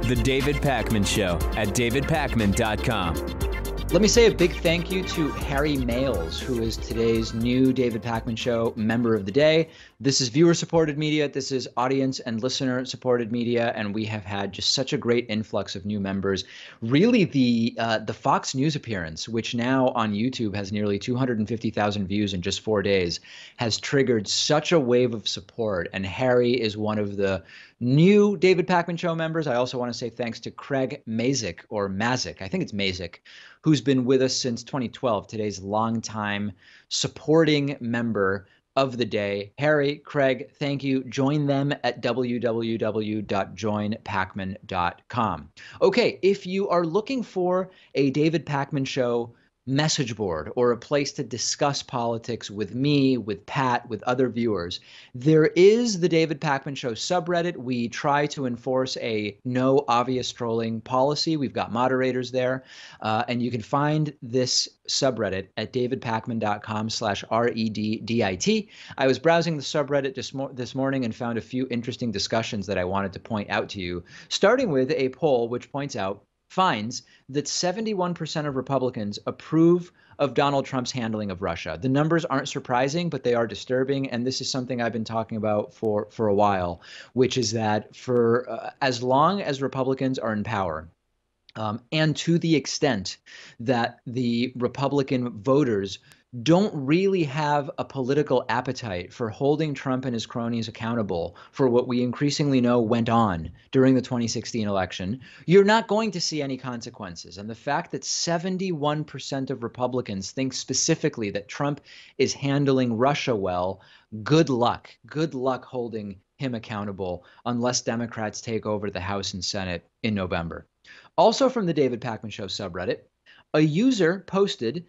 The David Pakman Show at davidpakman.com. Let me say a big thank you to Harry Males, who is today's new David Pakman Show member of the day. This is viewer-supported media. This is audience and listener-supported media, and we have had just such a great influx of new members. Really, the Fox News appearance, which now on YouTube has nearly 250,000 views in just 4 days, has triggered such a wave of support, and Harry is one of the new David Pakman Show members. I also want to say thanks to Craig Mazik, or Mazik, I think it's Mazik, who's been with us since 2012, today's longtime supporting member of the day. Harry, Craig, thank you. Join them at www.joinpakman.com. Okay, if you are looking for a David Pakman Show message board or a place to discuss politics with me, with Pat, with other viewers, there is the David Pakman Show subreddit. We try to enforce a no obvious trolling policy. We've got moderators there, and you can find this subreddit at davidpakman.com/reddit. I was browsing the subreddit this morning and found a few interesting discussions that I wanted to point out to you, starting with a poll which finds that 71% of Republicans approve of Donald Trump's handling of Russia. The numbers aren't surprising, but they are disturbing. And this is something I've been talking about for a while, which is that for as long as Republicans are in power, and to the extent that the Republican voters don't really have a political appetite for holding Trump and his cronies accountable for what we increasingly know went on during the 2016 election, you're not going to see any consequences. And the fact that 71% of Republicans think specifically that Trump is handling Russia well, good luck. Good luck holding him accountable unless Democrats take over the House and Senate in November. Also from the David Pakman Show subreddit, a user posted,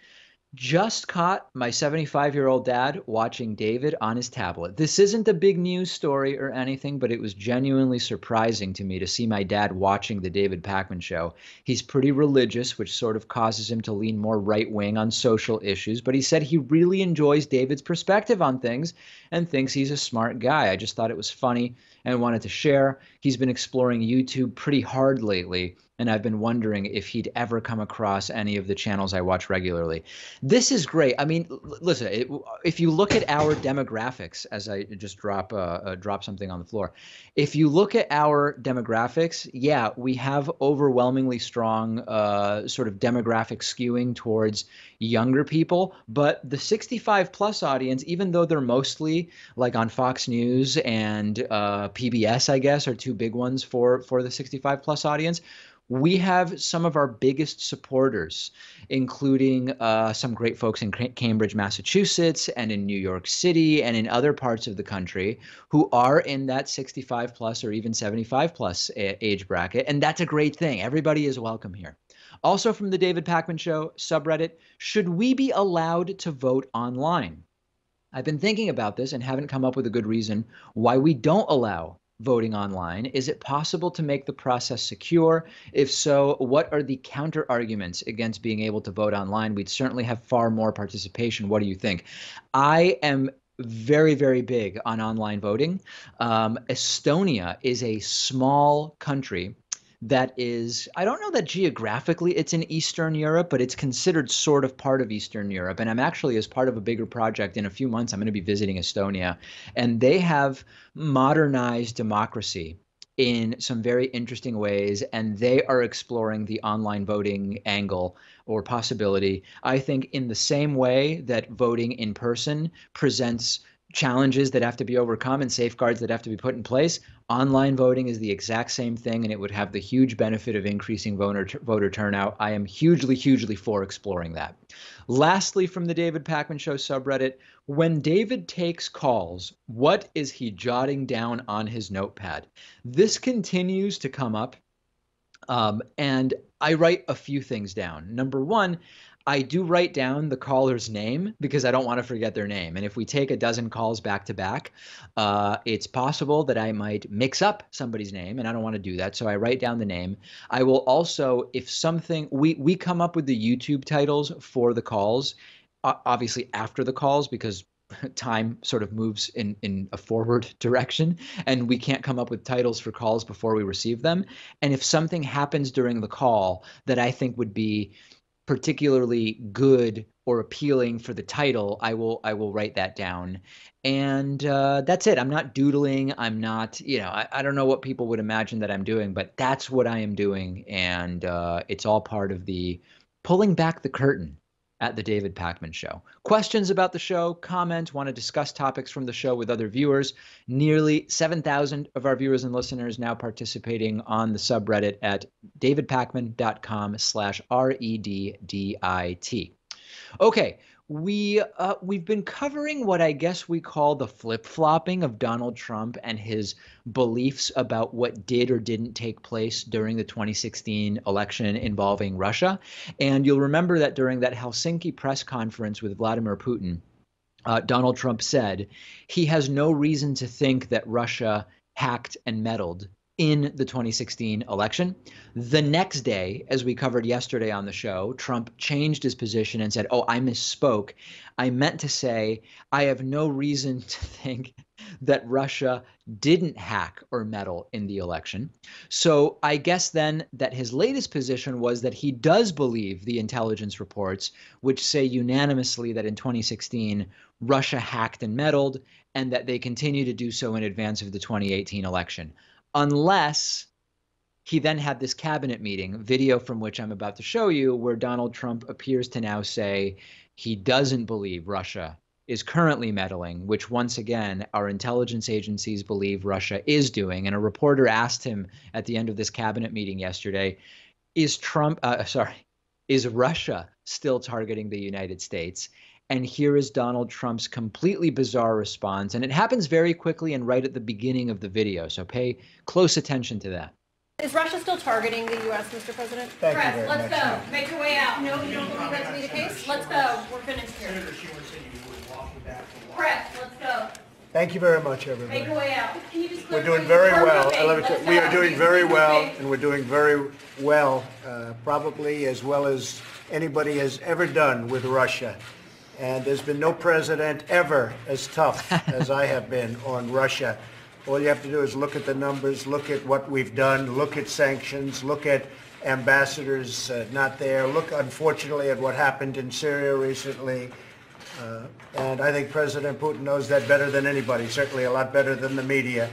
"Just caught my 75-year-old dad watching David on his tablet." This isn't a big news story or anything, but it was genuinely surprising to me to see my dad watching the David Pakman Show. He's pretty religious, which sort of causes him to lean more right-wing on social issues, but he said he really enjoys David's perspective on things and thinks he's a smart guy. I just thought it was funny and wanted to share. He's been exploring YouTube pretty hard lately, and I've been wondering if he'd ever come across any of the channels I watch regularly. This is great. I mean, listen, if you look at our demographics, as I just drop something on the floor, if you look at our demographics, yeah, we have overwhelmingly strong sort of demographic skewing towards younger people, but the 65 plus audience, even though they're mostly like on Fox News and PBS, I guess, are two big ones for the 65 plus audience, we have some of our biggest supporters, including some great folks in Cambridge, Massachusetts, and in New York City, and in other parts of the country who are in that 65 plus or even 75 plus age bracket. And that's a great thing. Everybody is welcome here. Also from the David Pakman Show subreddit, should we be allowed to vote online? I've been thinking about this and haven't come up with a good reason why we don't allow voting online. Is it possible to make the process secure? If so, what are the counter arguments against being able to vote online? We'd certainly have far more participation. What do you think? I am very, very big on online voting. Estonia is a small country that is, I don't know that geographically it's in Eastern Europe, but it's considered sort of part of Eastern Europe. And I'm actually, as part of a bigger project in a few months, I'm going to be visiting Estonia, and they have modernized democracy in some very interesting ways, and they are exploring the online voting angle or possibility. I think in the same way that voting in person presents challenges that have to be overcome and safeguards that have to be put in place, online voting is the exact same thing, and it would have the huge benefit of increasing voter turnout. I am hugely, hugely for exploring that. Lastly, from the David Pakman Show subreddit, when David takes calls, what is he jotting down on his notepad? This continues to come up, and I write a few things down. Number one, I do write down the caller's name because I don't want to forget their name. And if we take a dozen calls back to back, it's possible that I might mix up somebody's name, and I don't want to do that. So I write down the name. I will also, if something, we come up with the YouTube titles for the calls, obviously after the calls, because time sort of moves in a forward direction, and we can't come up with titles for calls before we receive them. And if something happens during the call that I think would be particularly good or appealing for the title, I will write that down. And that's it. I'm not doodling. I'm not, I don't know what people would imagine that I'm doing, but that's what I am doing. And it's all part of the pulling back the curtain at the David Pakman Show. Questions about the show, comment, want to discuss topics from the show with other viewers. Nearly 7,000 of our viewers and listeners now participating on the subreddit at davidpakman.com/REDDIT. Okay, we've been covering what I guess we call the flip-flopping of Donald Trump and his beliefs about what did or didn't take place during the 2016 election involving Russia. And you'll remember that during that Helsinki press conference with Vladimir Putin, Donald Trump said he has no reason to think that Russia hacked and meddled in the 2016 election. The next day, as we covered yesterday on the show, Trump changed his position and said, I misspoke. I meant to say I have no reason to think that Russia didn't hack or meddle in the election. So I guess then that his latest position was that he does believe the intelligence reports, which say unanimously that in 2016, Russia hacked and meddled, and that they continue to do so in advance of the 2018 election. Unless he then had this cabinet meeting, video from which I'm about to show you, where Donald Trump appears to now say he doesn't believe Russia is currently meddling, which once again, our intelligence agencies believe Russia is doing. And a reporter asked him at the end of this cabinet meeting yesterday, is Russia still targeting the United States? And here is Donald Trump's completely bizarre response. And it happens very quickly and right at the beginning of the video. So pay close attention to that. Is Russia still targeting the U.S., Mr. President? Thank you very much. Let's go. Make your way out. No, you don't believe that to be the case? Let's go. We're finished here. Press, let's go. Thank you very much, everybody. Make your way out. Can you just We're doing very well. We are doing very well, and we're doing very well, probably as well as anybody has ever done with Russia. And there's been no president ever as tough as I have been on Russia. All you have to do is look at the numbers, look at what we've done, look at sanctions, look at ambassadors not there, look, unfortunately, at what happened in Syria recently. And I think President Putin knows that better than anybody, certainly a lot better than the media.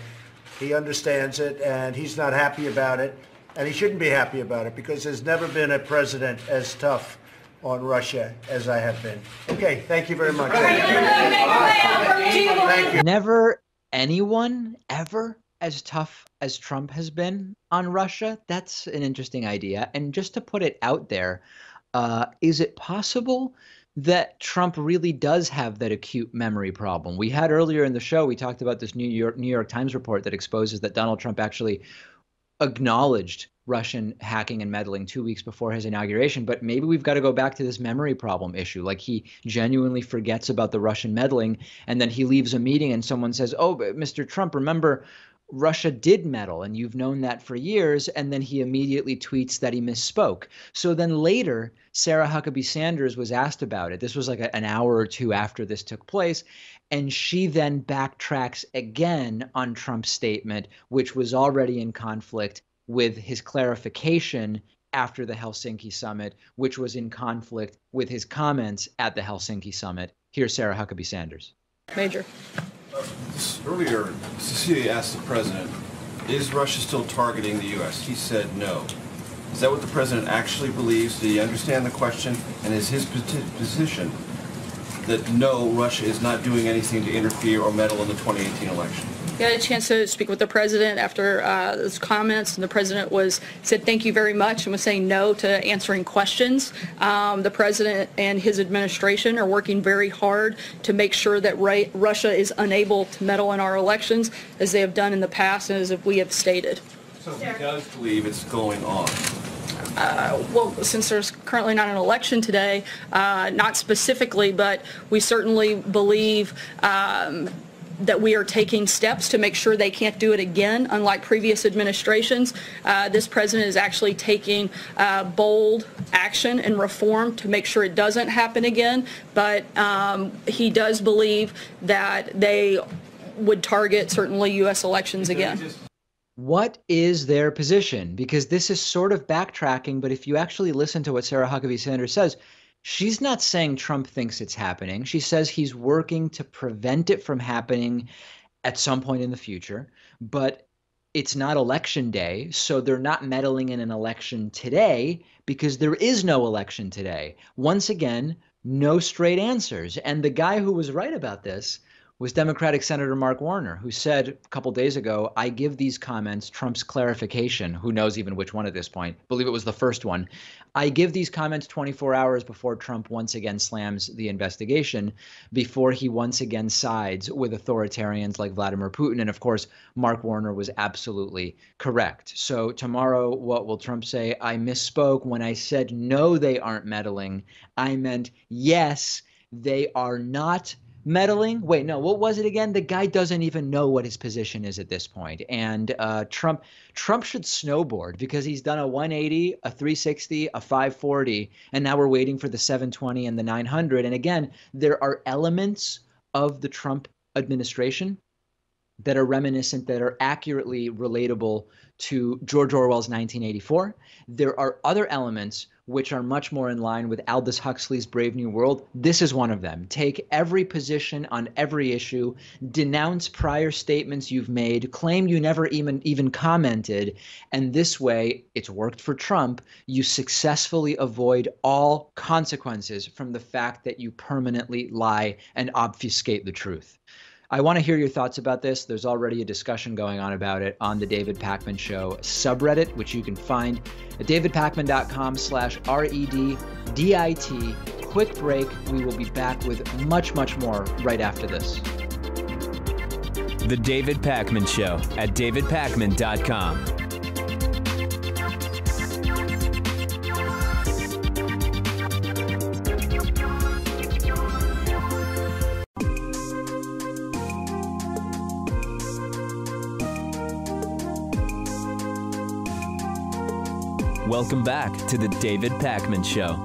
He understands it, and he's not happy about it. And he shouldn't be happy about it, because there's never been a president as tough on Russia as I have been. Okay, thank you very much. Thank you. Never anyone ever as tough as Trump has been on Russia? That's an interesting idea. And just to put it out there, is it possible that Trump really does have that acute memory problem? We had earlier in the show, we talked about this New York Times report that exposes that Donald Trump actually acknowledged Russian hacking and meddling 2 weeks before his inauguration. But maybe we've got to go back to this memory problem issue. Like, he genuinely forgets about the Russian meddling, and then he leaves a meeting and someone says, oh, but Mr. Trump, remember, Russia did meddle, and you've known that for years. And then he immediately tweets that he misspoke. So then later, Sarah Huckabee Sanders was asked about it. This was like an hour or two after this took place. And she then backtracks again on Trump's statement, which was already in conflict with his clarification after the Helsinki summit, which was in conflict with his comments at the Helsinki summit. Here's Sarah Huckabee Sanders. Major. Earlier, Cecilia asked the president, is Russia still targeting the U.S.? He said no. Is that what the president actually believes? Did he understand the question? And is his position that no, Russia is not doing anything to interfere or meddle in the 2018 election? I had a chance to speak with the president after those comments, and the president said thank you very much and was saying no to answering questions. The president and his administration are working very hard to make sure that Russia is unable to meddle in our elections, as they have done in the past and as we have stated. So he does believe it's going on? Well, since there's currently not an election today, not specifically, but we certainly believe that we are taking steps to make sure they can't do it again. Unlike previous administrations, this president is actually taking bold action and reform to make sure it doesn't happen again. But he does believe that they would target certainly U.S. elections again. What is their position? Because this is sort of backtracking, but if you actually listen to what Sarah Huckabee Sanders says, she's not saying Trump thinks it's happening. She says he's working to prevent it from happening at some point in the future, but it's not election day, so they're not meddling in an election today because there is no election today. Once again, no straight answers. And the guy who was right about this was Democratic Senator Mark Warner, who said a couple days ago, I give these comments Trump's clarification. Who knows even which one at this point? I believe it was the first one. I give these comments 24 hours before Trump once again slams the investigation, before he once again sides with authoritarians like Vladimir Putin. And of course, Mark Warner was absolutely correct. So tomorrow, what will Trump say? I misspoke. When I said no, they aren't meddling, I meant yes, they are not meddling. Wait, no, what was it again? The guy doesn't even know what his position is at this point. And Trump should snowboard because he's done a 180, a 360, a 540, and now we're waiting for the 720 and the 900. And again, there are elements of the Trump administration that are reminiscent, that are accurately relatable to George Orwell's 1984. There are other elements which are much more in line with Aldous Huxley's Brave New World. This is one of them. Take every position on every issue, denounce prior statements you've made, claim you never even commented, and this way, it's worked for Trump, you successfully avoid all consequences from the fact that you permanently lie and obfuscate the truth. I want to hear your thoughts about this. There's already a discussion going on about it on the David Pakman Show subreddit, which you can find at davidpakman.com/REDDIT. Quick break. We will be back with much, much more right after this. The David Pakman Show at davidpakman.com. Welcome back to the David Pakman Show.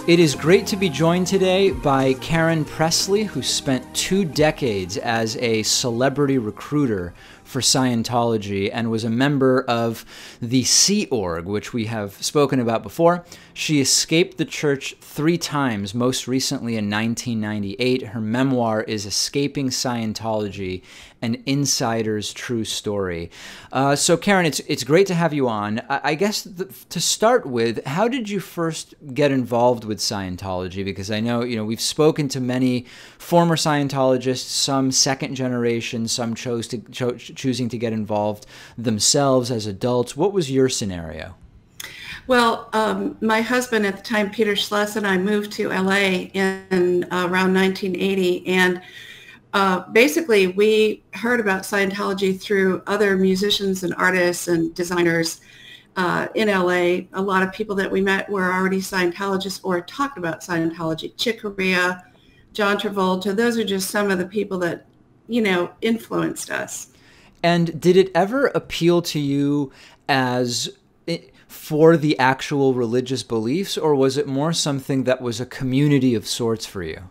It is great to be joined today by Karen Pressley, who spent 2 decades as a celebrity recruiter for Scientology and was a member of the Sea Org, which we have spoken about before. She escaped the church 3 times, most recently in 1998. Her memoir is Escaping Scientology, an Insider's True Story. So Karen, it's great to have you on. I guess to start with, how did you first get involved with Scientology? Because I know, we've spoken to many former Scientologists, some second generation, some choosing to get involved themselves as adults. What was your scenario? Well, my husband at the time, Peter Schless, and I moved to LA in around 1980, and basically we heard about Scientology through other musicians and artists and designers in LA. A lot of people that we met were already Scientologists or talked about Scientology. Chick Corea, John Travolta, those are just some of the people that, influenced us. And did it ever appeal to you for the actual religious beliefs, or was it more something that was a community of sorts for you?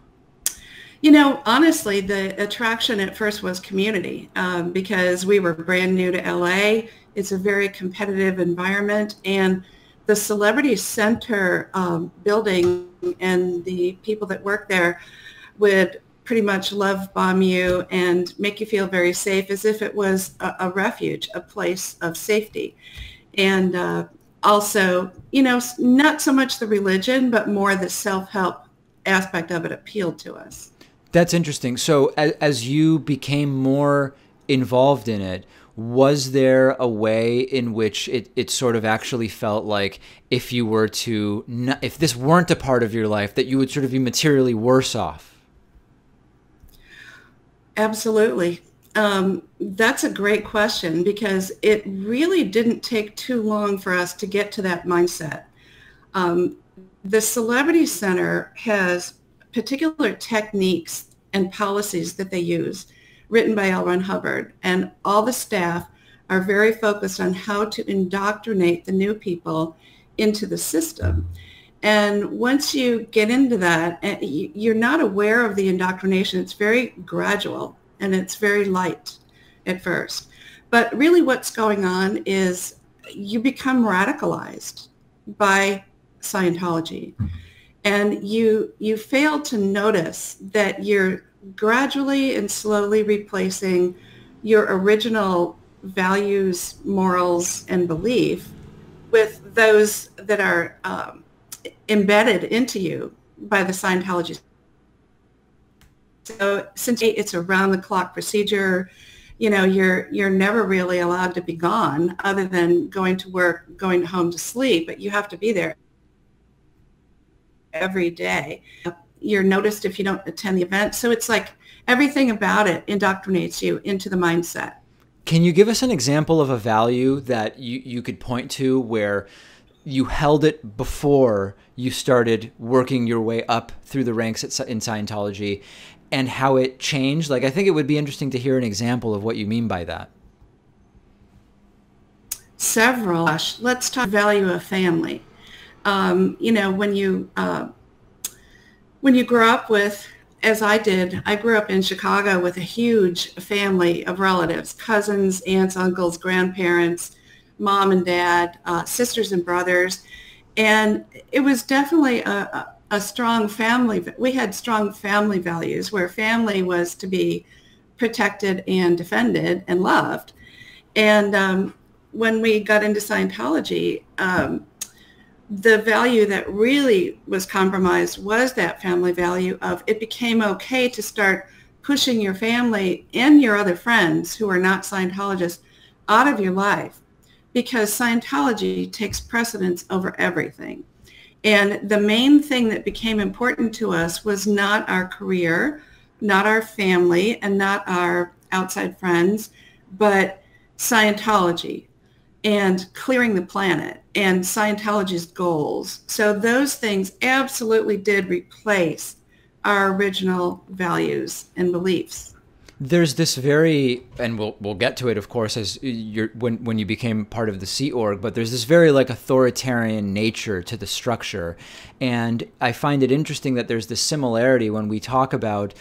Honestly, the attraction at first was community because we were brand new to LA. It's a very competitive environment, and the Celebrity Center building and the people that work there would pretty much love bomb you and make you feel very safe, as if it was a refuge, a place of safety. And also, not so much the religion, but more the self-help aspect of it appealed to us. That's interesting. So as you became more involved in it, was there a way in which it sort of actually felt like if this weren't a part of your life, that you would sort of be materially worse off? Absolutely. That's a great question, because it really didn't take too long for us to get to that mindset. The Celebrity Center has particular techniques and policies that they use written by L. Ron Hubbard, and all the staff are very focused on how to indoctrinate the new people into the system. And once you get into that, you're not aware of the indoctrination. It's very gradual and it's very light at first. But really what's going on is you become radicalized by Scientology. And you fail to notice that you're gradually and slowly replacing your original values, morals, and belief with those that are embedded into you by the Scientology. So since it's a round-the-clock procedure, you know, you're never really allowed to be gone other than going to work, going home to sleep, but you have to be there every day. You're noticed if you don't attend the event. So it's like everything about it indoctrinates you into the mindset. Can you give us an example of a value that you could point to where you held it before you started working your way up through the ranks in Scientology, and how it changed? Like, I think it would be interesting to hear an example of what you mean by that. Several. Let's talk value of family. You know, when you grow up with, as I did, I grew up in Chicago with a huge family of relatives, cousins, aunts, uncles, grandparents, mom and dad, sisters and brothers. And it was definitely a strong family. We had strong family values where family was to be protected and defended and loved. And when we got into Scientology, the value that really was compromised was that family value of it became okay to start pushing your family and your other friends who are not Scientologists out of your life, because Scientology takes precedence over everything. And the main thing that became important to us was not our career, not our family, and not our outside friends, but Scientology and clearing the planet and Scientology's goals. So those things absolutely did replace our original values and beliefs. There's this very, and we'll get to it, of course, as when you became part of the Sea Org, but there's this very like authoritarian nature to the structure. And I find it interesting that there's this similarity when we talk about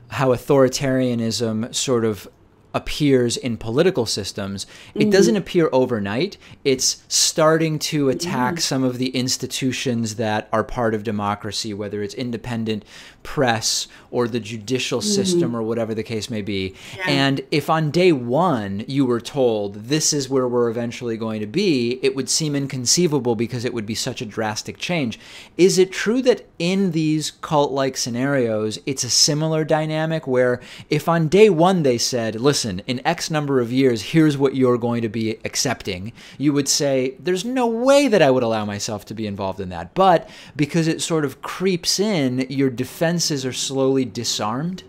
how authoritarianism sort of appears in political systems. It doesn't appear overnight. It's starting to attack some of the institutions that are part of democracy, whether it's independent press or the judicial system or whatever the case may be. Yeah. And if on day one you were told this is where we're eventually going to be, it would seem inconceivable because it would be such a drastic change. Is it true that in these cult-like scenarios, it's a similar dynamic where if on day one they said, listen, in X number of years, here's what you're going to be accepting, you would say, there's no way that I would allow myself to be involved in that. But because it sort of creeps in, your defenses are slowly disarmed?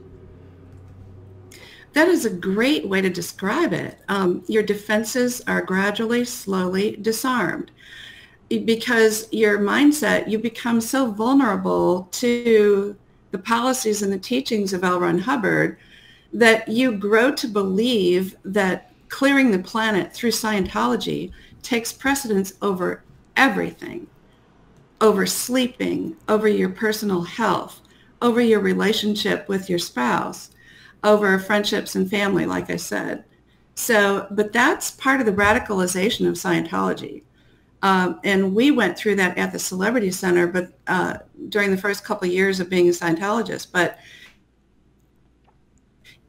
That is a great way to describe it. Your defenses are gradually, slowly disarmed because your mindset, you become so vulnerable to the policies and the teachings of L. Ron Hubbard that you grow to believe that clearing the planet through Scientology takes precedence over everything, over sleeping, over your personal health, over your relationship with your spouse, over friendships and family, like I said. So, but that's part of the radicalization of Scientology. And we went through that at the Celebrity Center, but during the first couple of years of being a Scientologist. But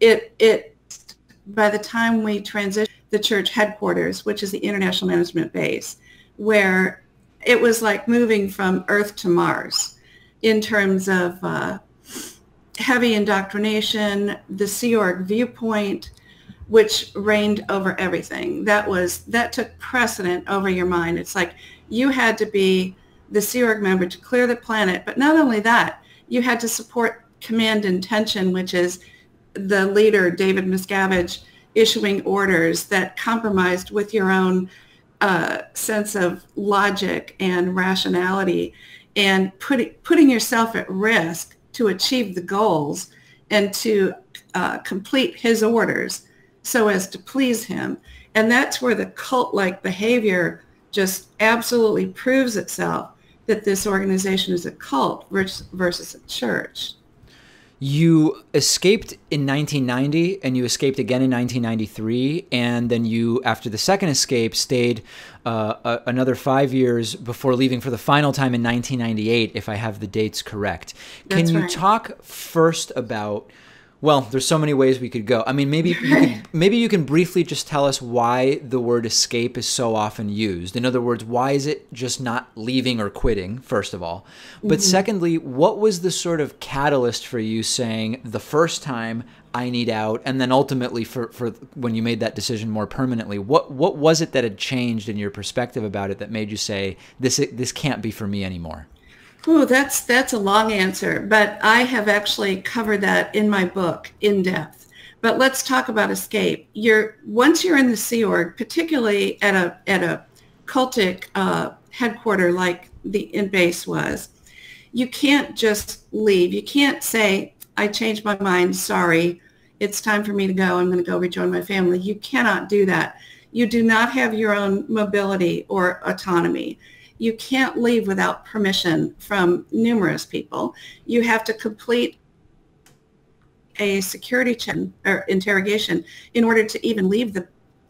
it by the time we transitioned the church headquarters, which is the International Management Base, where it was like moving from Earth to Mars in terms of heavy indoctrination, the Sea Org viewpoint, which reigned over everything. That took precedent over your mind. It's like you had to be the Sea Org member to clear the planet, but not only that, you had to support Command Intention, which is the leader, David Miscavige, issuing orders that compromised with your own sense of logic and rationality, and putting yourself at risk to achieve the goals and to complete his orders so as to please him. And that's where the cult-like behavior just absolutely proves itself, that this organization is a cult versus a church. You escaped in 1990, and you escaped again in 1993, and then you, after the second escape, stayed another 5 years before leaving for the final time in 1998, if I have the dates correct. Can you talk first about, well, there's so many ways we could go. I mean, maybe you can briefly just tell us why the word escape is so often used. In other words, why is it just not leaving or quitting, first of all? But secondly, what was the sort of catalyst for you saying the first time, I need out, and then ultimately for when you made that decision more permanently, what was it that had changed in your perspective about it that made you say, this can't be for me anymore? Ooh, that's a long answer, but I have actually covered that in my book in depth. But let's talk about escape. Once you're in the Sea Org, particularly at a cultic headquarter like the base was, you can't just leave. You can't say, I changed my mind, sorry, it's time for me to go, I'm going to go rejoin my family. You cannot do that. You do not have your own mobility or autonomy. You can't leave without permission from numerous people. You have to complete a security check or interrogation in order to even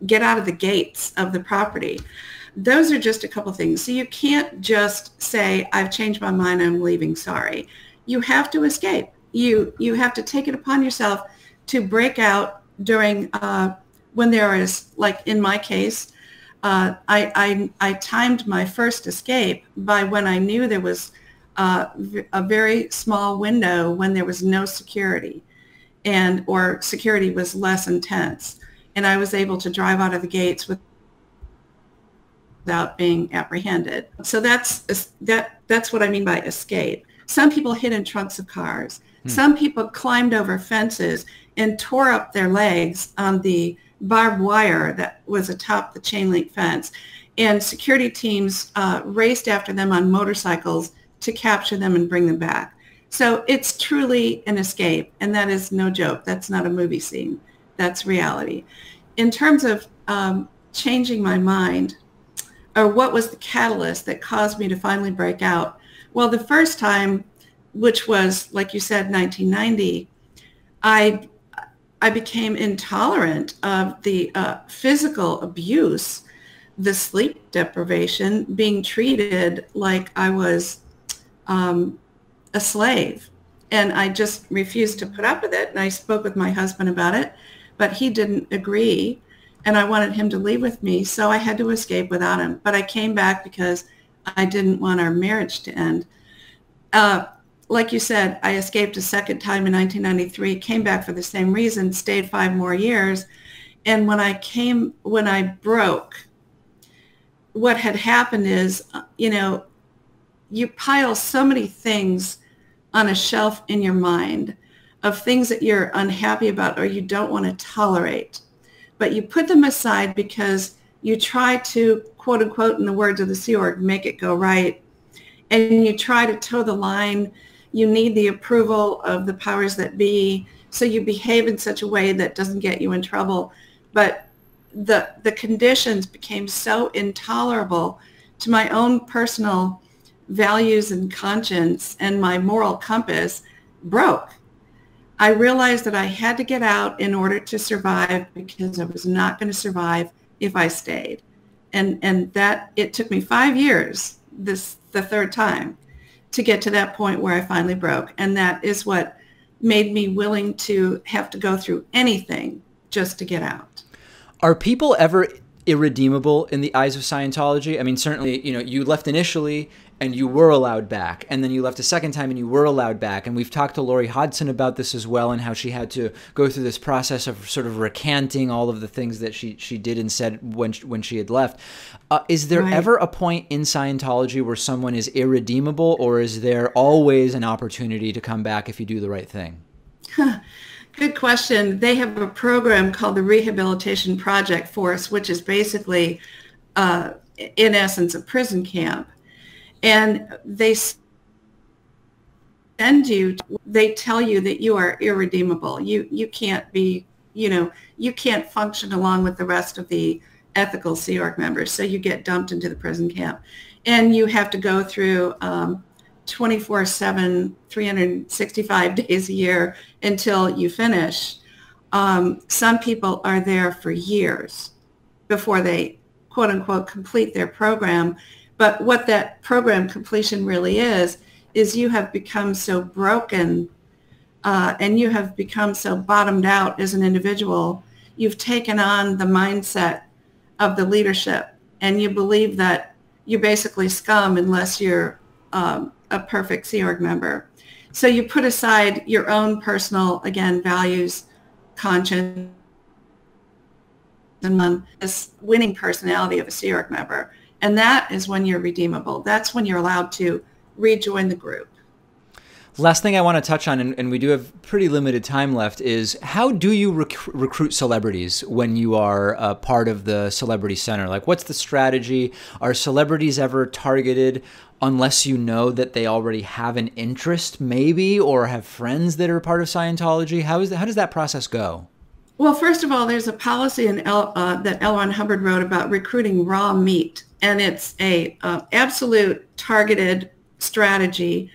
get out of the gates of the property. Those are just a couple things. So you can't just say, I've changed my mind, I'm leaving, sorry. You have to escape. You have to take it upon yourself to break out during when there is, like in my case, I timed my first escape by when I knew there was a very small window when there was no security, or security was less intense, and I was able to drive out of the gates without being apprehended. So that's what I mean by escape. Some people hid in trunks of cars. Some people climbed over fences and tore up their legs on the barbed wire that was atop the chain link fence. And security teams raced after them on motorcycles to capture them and bring them back. So it's truly an escape, and that is no joke. That's not a movie scene. That's reality. In terms of changing my mind, or what was the catalyst that caused me to finally break out? Well, the first time, which was, like you said, 1990, I became intolerant of the physical abuse, the sleep deprivation, being treated like I was a slave. And I just refused to put up with it. And I spoke with my husband about it, but he didn't agree. And I wanted him to leave with me, so I had to escape without him. But I came back because I didn't want our marriage to end. Like you said, I escaped a second time in 1993, came back for the same reason, stayed 5 more years. And when I broke, what had happened is, you pile so many things on a shelf in your mind of things that you're unhappy about or you don't want to tolerate. But you put them aside because you try to, quote unquote, in the words of the Sea Org, make it go right. And you try to toe the line. You need the approval of the powers that be, so you behave in such a way that doesn't get you in trouble. But the conditions became so intolerable to my own personal values and conscience, and my moral compass broke. I realized that I had to get out in order to survive, because I was not going to survive if I stayed. And that it took me 5 years, the third time, to get to that point where I finally broke. And that is what made me willing to have to go through anything just to get out. Are people ever irredeemable in the eyes of Scientology? I mean, certainly, you left initially and you were allowed back, and then you left a second time and you were allowed back. And we've talked to Lori Hodson about this as well, and how she had to go through this process of sort of recanting all of the things that she did and said when she had left. Is there ever a point in Scientology where someone is irredeemable, or is there always an opportunity to come back if you do the right thing? Good question. They have a program called the Rehabilitation Project Force, which is basically, in essence, a prison camp. And they send you, they tell you that you are irredeemable. You can't be, you can't function along with the rest of the ethical Sea Org members. So you get dumped into the prison camp. And you have to go through 24/7, 365 days a year until you finish. Some people are there for years before they, quote unquote, complete their program. But what that program completion really is you have become so broken and you have become so bottomed out as an individual. You've taken on the mindset of the leadership, and you believe that you're basically scum unless you're a perfect Sea Org member. So you put aside your own personal, again, values, conscience, and this winning personality of a Sea Org member. And that is when you're redeemable. That's when you're allowed to rejoin the group. Last thing I want to touch on, and we do have pretty limited time left, is how do you recruit celebrities when you are part of the Celebrity Center? Like, what's the strategy? Are celebrities ever targeted unless you know that they already have an interest, maybe, or have friends that are part of Scientology? How does that process go? Well, first of all, there's a policy that L. Ron Hubbard wrote about recruiting raw meat, and it's a absolute targeted strategy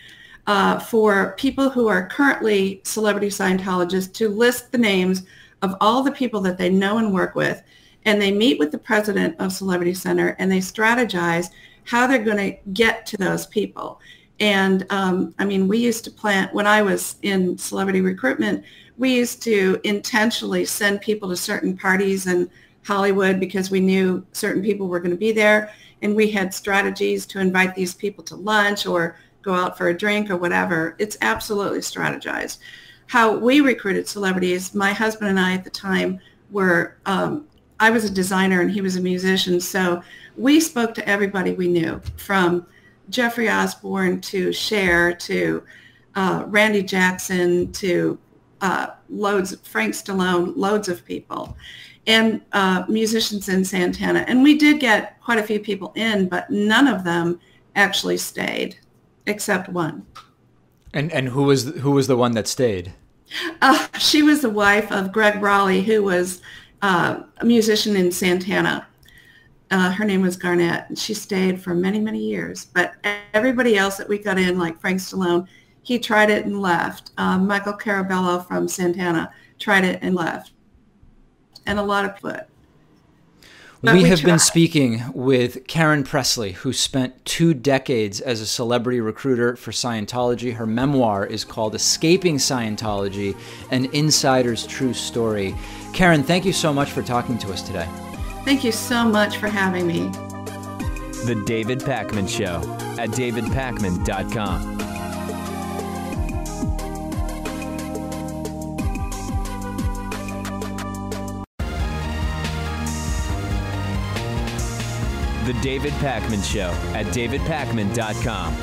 for people who are currently celebrity Scientologists to list the names of all the people that they know and work with, and they meet with the president of Celebrity Center and they strategize how they're going to get to those people. And I mean, we used to plan, when I was in celebrity recruitment, we used to intentionally send people to certain parties in Hollywood because we knew certain people were going to be there, and we had strategies to invite these people to lunch or go out for a drink or whatever. It's absolutely strategized. How we recruited celebrities, my husband and I at the time were, I was a designer and he was a musician, so we spoke to everybody we knew, from Jeffrey Osborne to Cher to Randy Jackson to loads, Frank Stallone, loads of people, and musicians in Santana. And we did get quite a few people in, but none of them actually stayed, except one. And who was the one that stayed? She was the wife of Greg Raleigh, who was a musician in Santana. Her name was Garnett, and she stayed for many, many years. But everybody else that we got in, like Frank Stallone, he tried it and left. Michael Carabello from Santana tried it and left. And a lot of people. We have been speaking with Karen Pressley, who spent 2 decades as a celebrity recruiter for Scientology. Her memoir is called Escaping Scientology, An Insider's True Story. Karen, thank you so much for talking to us today. Thank you so much for having me. The David Pakman Show at davidpakman.com. The David Pakman Show at davidpakman.com.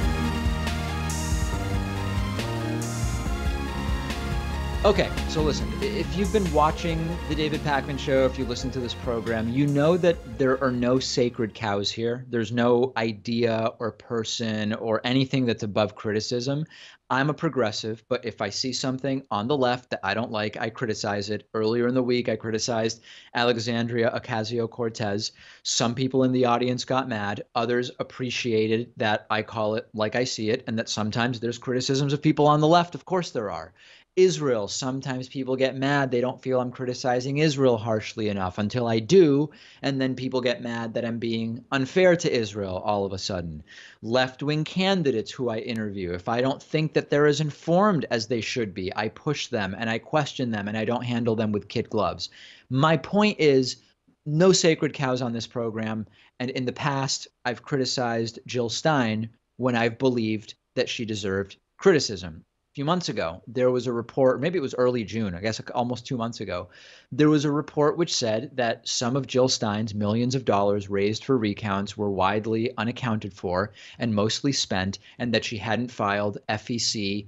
Okay, so listen, if you've been watching The David Pakman Show, if you listen to this program, you know that there are no sacred cows here. There's no idea or person or anything that's above criticism. I'm a progressive, but if I see something on the left that I don't like, I criticize it. Earlier in the week, I criticized Alexandria Ocasio-Cortez. Some people in the audience got mad. Others appreciated that I call it like I see it, and that sometimes there's criticisms of people on the left. Of course there are. Israel, sometimes people get mad. They don't feel I'm criticizing Israel harshly enough until I do, and then people get mad that I'm being unfair to Israel all of a sudden. Left-wing candidates who I interview, if I don't think that they're as informed as they should be, I push them and I question them and I don't handle them with kid gloves. My point is, no sacred cows on this program, and in the past, I've criticized Jill Stein when I've believed that she deserved criticism. Few months ago, there was a report, maybe it was early June, I guess almost 2 months ago, there was a report which said that some of Jill Stein's millions of dollars raised for recounts were widely unaccounted for and mostly spent, and that she hadn't filed FEC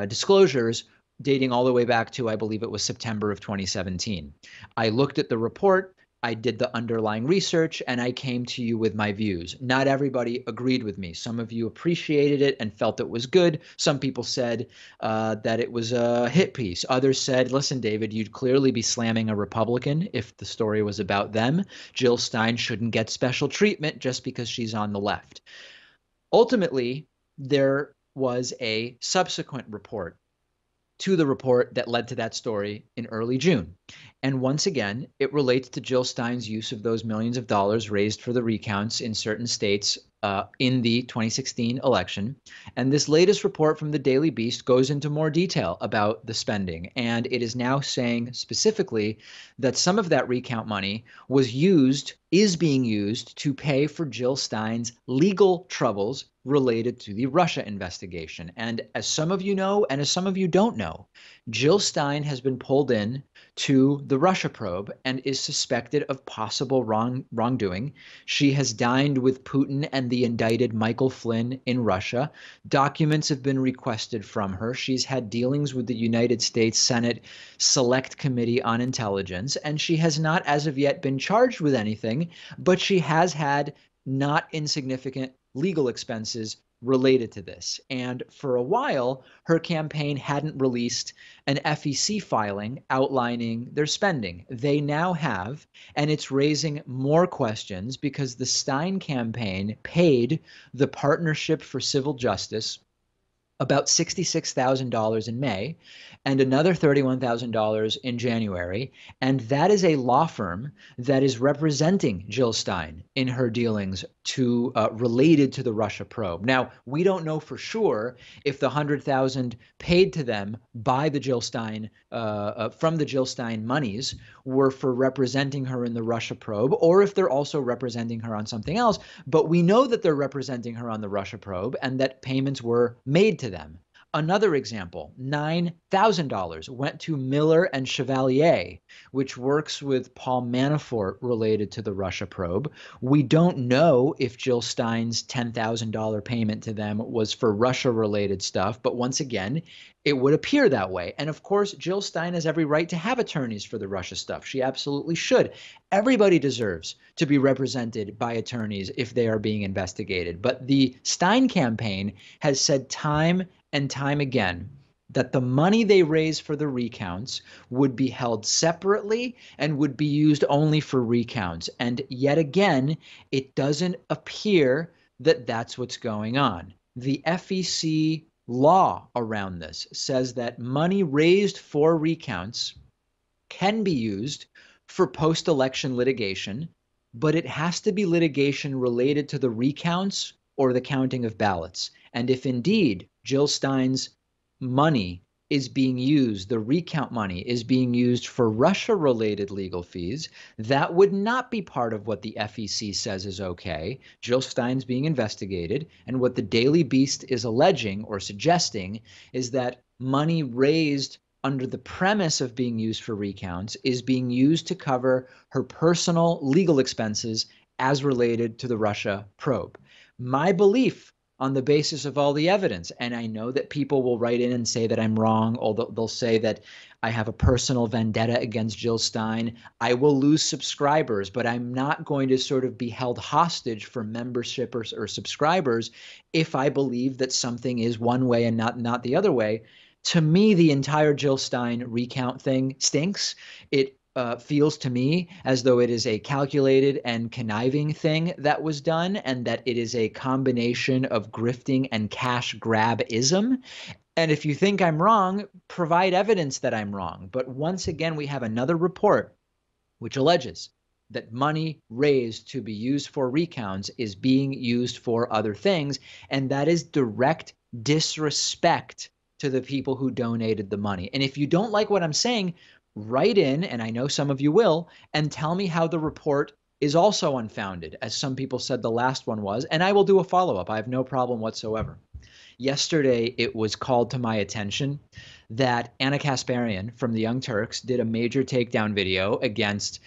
disclosures dating all the way back to, I believe it was September of 2017. I looked at the report. I did the underlying research and I came to you with my views. Not everybody agreed with me. Some of you appreciated it and felt it was good. Some people said that it was a hit piece. Others said, listen, David, you'd clearly be slamming a Republican if the story was about them. Jill Stein shouldn't get special treatment just because she's on the left. Ultimately, there was a subsequent report to the report that led to that story in early June. And once again, it relates to Jill Stein's use of those millions of dollars raised for the recounts in certain states in the 2016 election. And this latest report from the Daily Beast goes into more detail about the spending. And it is now saying specifically that some of that recount money is being used to pay for Jill Stein's legal troubles related to the Russia investigation. And as some of you know, and as some of you don't know, Jill Stein has been pulled in to the Russia probe and is suspected of possible wrongdoing. She has dined with Putin and the indicted Michael Flynn in Russia. Documents have been requested from her. She's had dealings with the United States Senate Select Committee on Intelligence, and she has not as of yet been charged with anything, but she has had not insignificant legal expenses related to this. And for a while, her campaign hadn't released an FEC filing outlining their spending. They now have, and it's raising more questions because the Stein campaign paid the Partnership for Civil Justice about $66,000 in May and another $31,000 in January. And that is a law firm that is representing Jill Stein in her dealings related to the Russia probe. Now, we don't know for sure if the $100,000 paid to them by the Jill Stein, from the Jill Stein monies were for representing her in the Russia probe, or if they're also representing her on something else. But we know that they're representing her on the Russia probe and that payments were made to them. Another example, $9,000 went to Mueller and Chevalier, which works with Paul Manafort related to the Russia probe. We don't know if Jill Stein's $10,000 payment to them was for Russia-related stuff, but once again, it would appear that way. And of course, Jill Stein has every right to have attorneys for the Russia stuff. She absolutely should. Everybody deserves to be represented by attorneys if they are being investigated. But the Stein campaign has said time and time again that the money they raise for the recounts would be held separately and would be used only for recounts. And yet again, it doesn't appear that that's what's going on. The FEC law around this says that money raised for recounts can be used for post-election litigation, but it has to be litigation related to the recounts or the counting of ballots. And if indeed Jill Stein's money is being used, the recount money is being used for Russia-related legal fees, that would not be part of what the FEC says is okay. Jill Stein's being investigated, and what the Daily Beast is alleging or suggesting is that money raised under the premise of being used for recounts is being used to cover her personal legal expenses as related to the Russia probe. My belief on the basis of all the evidence, and I know that people will write in and say that I'm wrong, although they'll say that I have a personal vendetta against Jill Stein. I will lose subscribers, but I'm not going to sort of be held hostage for membership or subscribers if I believe that something is one way and not the other way. To me, the entire Jill Stein recount thing stinks. It feels to me as though it is a calculated and conniving thing that was done, and that it is a combination of grifting and cash grabism. And if you think I'm wrong, provide evidence that I'm wrong. But once again, we have another report which alleges that money raised to be used for recounts is being used for other things, and that is direct disrespect to the people who donated the money. And if you don't like what I'm saying, write in, and I know some of you will, and tell me how the report is also unfounded, as some people said the last one was, and I will do a follow-up. I have no problem whatsoever. Yesterday, it was called to my attention that Anna Kasparian from the Young Turks did a major takedown video against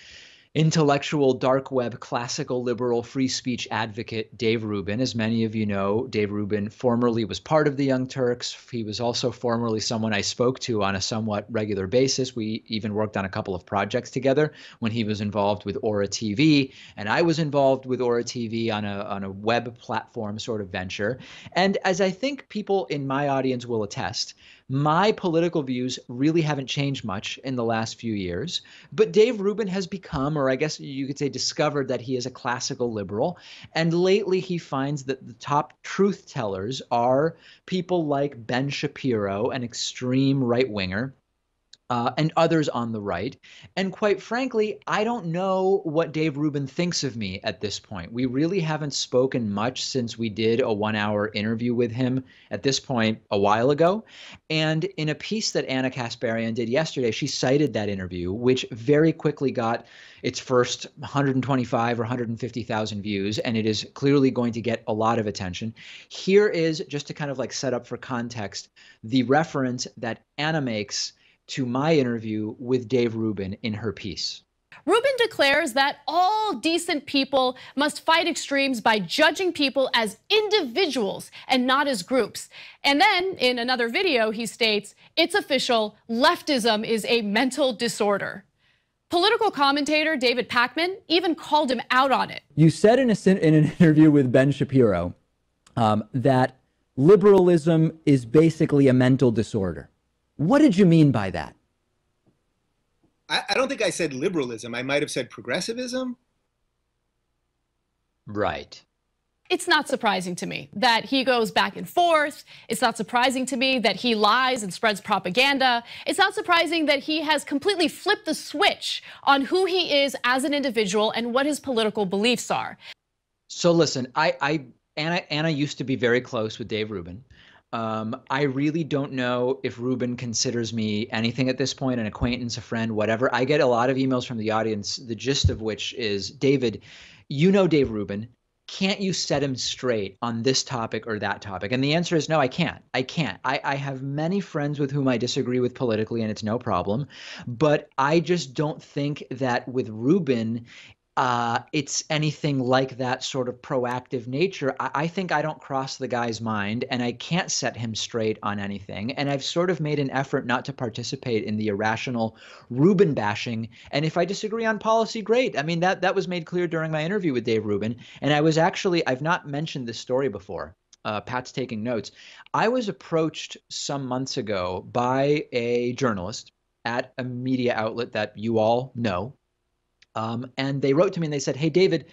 intellectual dark web classical liberal free speech advocate Dave Rubin. As many of you know, Dave Rubin formerly was part of the Young Turks. He was also formerly someone I spoke to on a somewhat regular basis. We even worked on a couple of projects together when he was involved with Aura TV, and I was involved with Aura TV on a web platform sort of venture. And as I think people in my audience will attest, my political views really haven't changed much in the last few years, but Dave Rubin has become, or I guess you could say discovered, that he is a classical liberal. And lately he finds that the top truth tellers are people like Ben Shapiro, an extreme right-winger, and others on the right. And quite frankly, I don't know what Dave Rubin thinks of me at this point. We really haven't spoken much since we did a 1-hour interview with him at this point a while ago. And in a piece that Anna Kasparian did yesterday, she cited that interview, which very quickly got its first 125 or 150,000 views, and it is clearly going to get a lot of attention. Here is, just to kind of like set up for context, the reference that Anna makes to my interview with Dave Rubin in her piece. Rubin declares that all decent people must fight extremes by judging people as individuals and not as groups. And then in another video, he states, it's official, leftism is a mental disorder. Political commentator David Pakman even called him out on it. You said in an interview with Ben Shapiro that liberalism is basically a mental disorder. What did you mean by that? I don't think I said liberalism. I might have said progressivism. Right. It's not surprising to me that he goes back and forth. It's not surprising to me that he lies and spreads propaganda. It's not surprising that he has completely flipped the switch on who he is as an individual and what his political beliefs are. So listen, Anna used to be very close with Dave Rubin. I really don't know if Rubin considers me anything at this point, an acquaintance, a friend, whatever. I get a lot of emails from the audience, the gist of which is, David, you know Dave Rubin. Can't you set him straight on this topic or that topic? And the answer is no, I can't. I have many friends with whom I disagree with politically, and it's no problem. But I just don't think that with Rubin, it's anything like that sort of proactive nature. I think I don't cross the guy's mind, and I can't set him straight on anything. And I've sort of made an effort not to participate in the irrational Rubin bashing. And if I disagree on policy, great. I mean, that was made clear during my interview with Dave Rubin. And I was actually, I've not mentioned this story before. Pat's taking notes. I was approached some months ago by a journalist at a media outlet that you all know. And they wrote to me and they said, hey, David,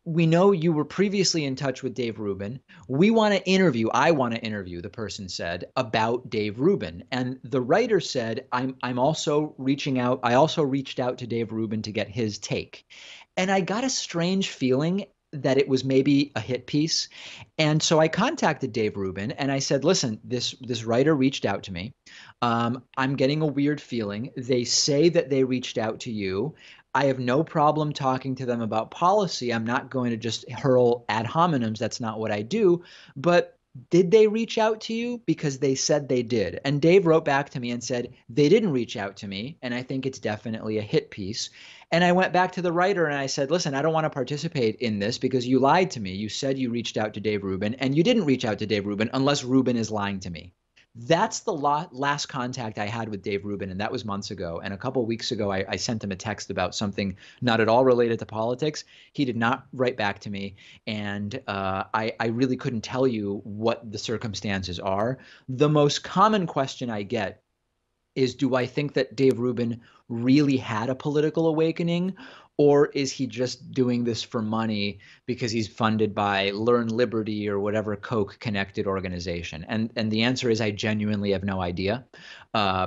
we know you were previously in touch with Dave Rubin. I want to interview, the person said, about Dave Rubin. And the writer said, I'm also reaching out. I also reached out to Dave Rubin to get his take. And I got a strange feeling that it was maybe a hit piece. And so I contacted Dave Rubin and I said, listen, this writer reached out to me. I'm getting a weird feeling. They say that they reached out to you. I have no problem talking to them about policy. I'm not going to just hurl ad hominems. That's not what I do. But did they reach out to you? Because they said they did. And Dave wrote back to me and said, they didn't reach out to me. And I think it's definitely a hit piece. And I went back to the writer and I said, listen, I don't want to participate in this because you lied to me. You said you reached out to Dave Rubin and you didn't reach out to Dave Rubin unless Rubin is lying to me. That's the last contact I had with Dave Rubin, and that was months ago. And a couple of weeks ago, I sent him a text about something not at all related to politics. He did not write back to me, and I really couldn't tell you what the circumstances are. The most common question I get is, do I think that Dave Rubin really had a political awakening? Or is he just doing this for money because he's funded by Learn Liberty or whatever Koch-connected organization? And the answer is I genuinely have no idea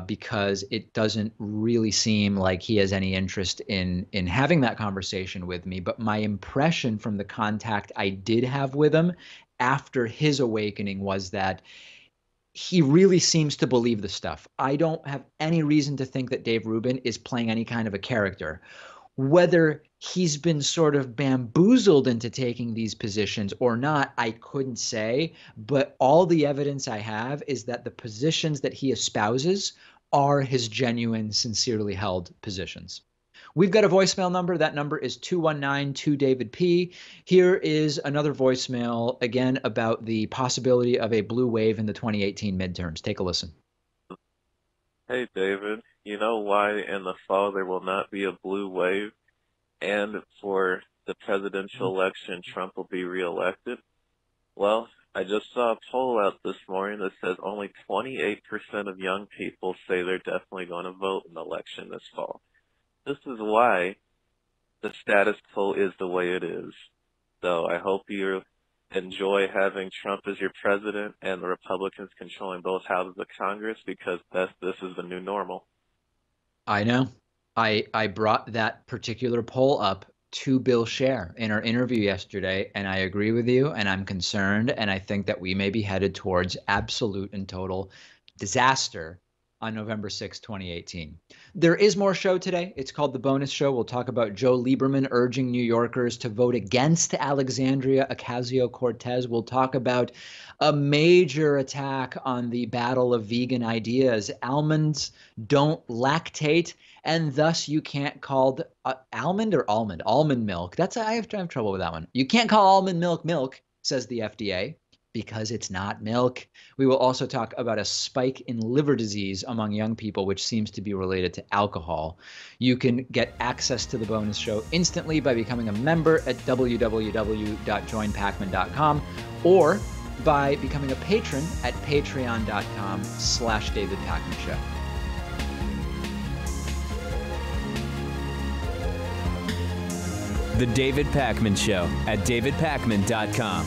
because it doesn't really seem like he has any interest in having that conversation with me. But my impression from the contact I did have with him after his awakening was that he really seems to believe the stuff. I don't have any reason to think that Dave Rubin is playing any kind of a character. Whether he's been sort of bamboozled into taking these positions or not, I couldn't say. But all the evidence I have is that the positions that he espouses are his genuine, sincerely held positions. We've got a voicemail number. That number is 219-2DavidP. Here is another voicemail, again, about the possibility of a blue wave in the 2018 midterms. Take a listen. Hey, David. You know why in the fall there will not be a blue wave? And for the presidential election, Trump will be reelected? Well, I just saw a poll out this morning that says only 28% of young people say they're definitely going to vote in the election this fall. This is why the status quo is the way it is. So I hope you enjoy having Trump as your president and the Republicans controlling both houses of Congress, because this is the new normal. I know. I brought that particular poll up to Bill Scher in our interview yesterday, and I agree with you, and I'm concerned, and I think that we may be headed towards absolute and total disaster on November 6, 2018. There is more show today. It's called The Bonus Show. We'll talk about Joe Lieberman urging New Yorkers to vote against Alexandria Ocasio-Cortez. We'll talk about a major attack on the battle of vegan ideas. Almonds don't lactate, and thus you can't call almond milk. I have trouble with that one. You can't call almond milk, says the FDA, because it's not milk. We will also talk about a spike in liver disease among young people, which seems to be related to alcohol. You can get access to The Bonus Show instantly by becoming a member at www.joinpacman.com or by becoming a patron at patreon.com/David Pakman Show. The David Pakman Show at davidpakman.com.